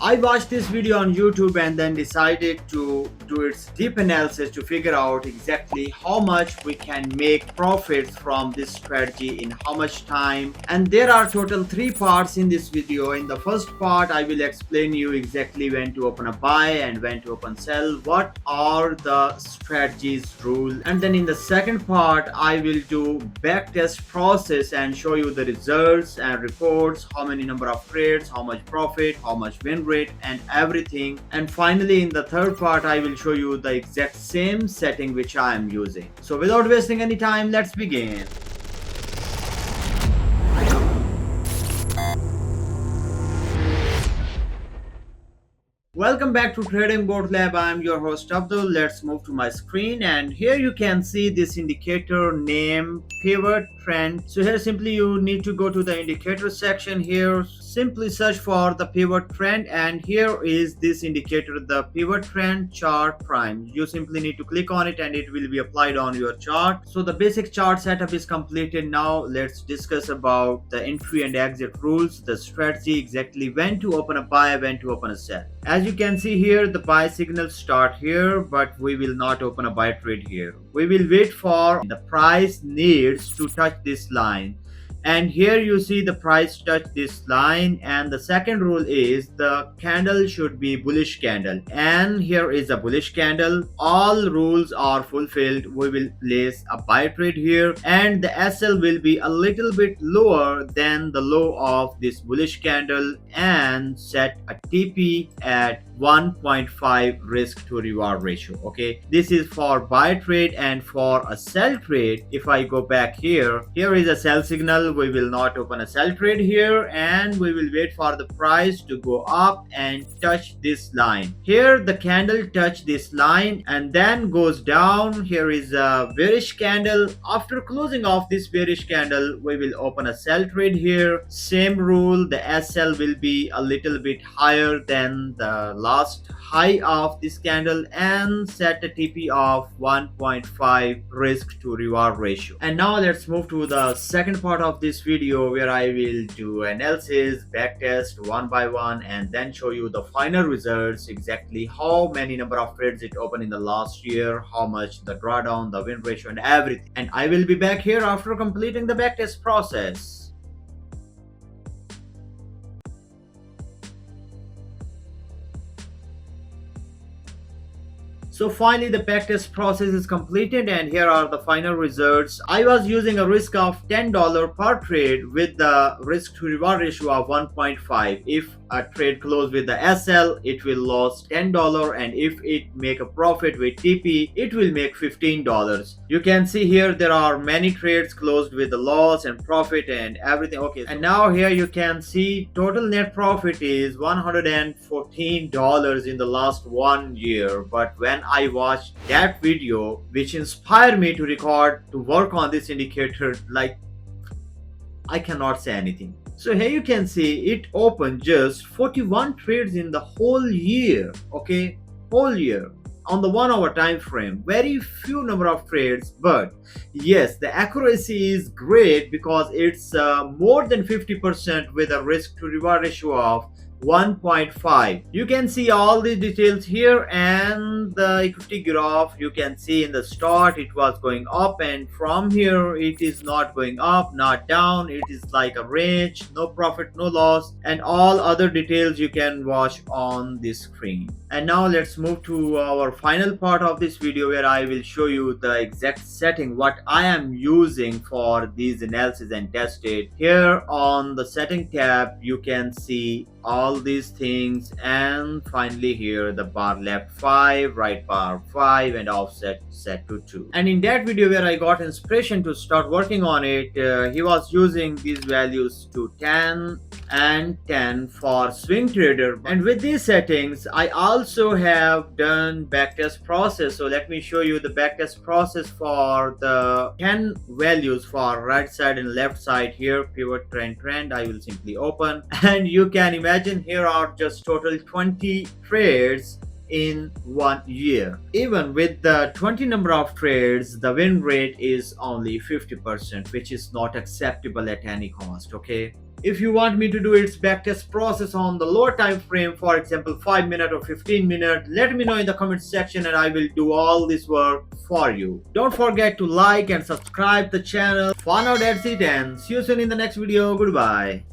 I watched this video on YouTube and then decided to do its deep analysis to figure out exactly how much we can make profits from this strategy in how much time. And there are total 3 parts in this video. In the first part, I will explain you exactly when to open a buy and when to open sell, what are the strategies rule. And then in the second part, I will do backtest process and show you the results and reports, how many number of trades, how much profit, how much win rate and everything. And finally in the third part, I will show you the exact same setting which I am using. So without wasting any time, let's begin. Welcome back to TradingBotLab. I am your host Abdul. Let's move to my screen, and here you can see this indicator name pivot trend. So here simply you need to go to the indicator section. Here simply search for the pivot trend, and here is this indicator, the pivot trend chart prime. You simply need to click on it and it will be applied on your chart. So the basic chart setup is completed. Now let's discuss about the entry and exit rules, the strategy, exactly when to open a buy, when to open a sell. As you can see here, the buy signals start here, but we will not open a buy trade here. We will wait for the price needs to touch this line. And here you see the price touch this line, and the second rule is the candle should be bullish candle, and here is a bullish candle. All rules are fulfilled. We will place a buy trade here, and the SL will be a little bit lower than the low of this bullish candle, and set a TP at 1.5 risk to reward ratio. Okay, this is for buy trade. And for a sell trade, if I go back here, here is a sell signal. We will not open a sell trade here, and we will wait for the price to go up and touch this line. Here the candle touch this line and then goes down. Here is a bearish candle. After closing off this bearish candle, we will open a sell trade here. Same rule, the SL will be a little bit higher than the last high of this candle, and set a TP of 1.5 risk to reward ratio. And now let's move to the second part of this video, where I will do analysis, backtest one by one, and then show you the final results, exactly how many number of trades it opened in the last year, how much the drawdown, the win ratio and everything. And I will be back here after completing the backtest process. So finally the backtest process is completed, and here are the final results. I was using a risk of $10 per trade with the risk to reward ratio of 1.5. If a trade close with the SL, it will lose $10, and if it make a profit with TP, it will make $15. You can see here there are many trades closed with the loss and profit and everything. Okay, and now here you can see total net profit is $114 in the last 1 year. But when I watched that video, which inspired me to work on this indicator, like, I cannot say anything. So here you can see it opened just 41 trades in the whole year. Okay, whole year on the 1 hour time frame. Very few number of trades, but yes, the accuracy is great because it's more than 50% with a risk to reward ratio of 1.5. You can see all the details here, and the equity graph you can see in the start it was going up, and from here it is not going up, not down. It is like a range, no profit, no loss, and all other details you can watch on this screen. And now let's move to our final part of this video, where I will show you the exact setting what I am using for these analysis and test it. Here on the setting tab you can see all these things, and finally here the bar left 5, right bar 5, and offset set to 2. And in that video where I got inspiration to start working on it, he was using these values to 10 and 10 for swing trader. And with these settings I also have done backtest process. So let me show you the backtest process for the 10 values for right side and left side. Here pivot trend I will simply open, and you can imagine here are just total 20 trades in 1 year. Even with the 20 number of trades, the win rate is only 50%, which is not acceptable at any cost. Okay, If you want me to do its backtest process on the lower time frame, for example 5 minutes or 15 minutes, let me know in the comment section and I will do all this work for you. Don't forget to like and subscribe the channel. For now, that's it, and see you soon in the next video. Goodbye.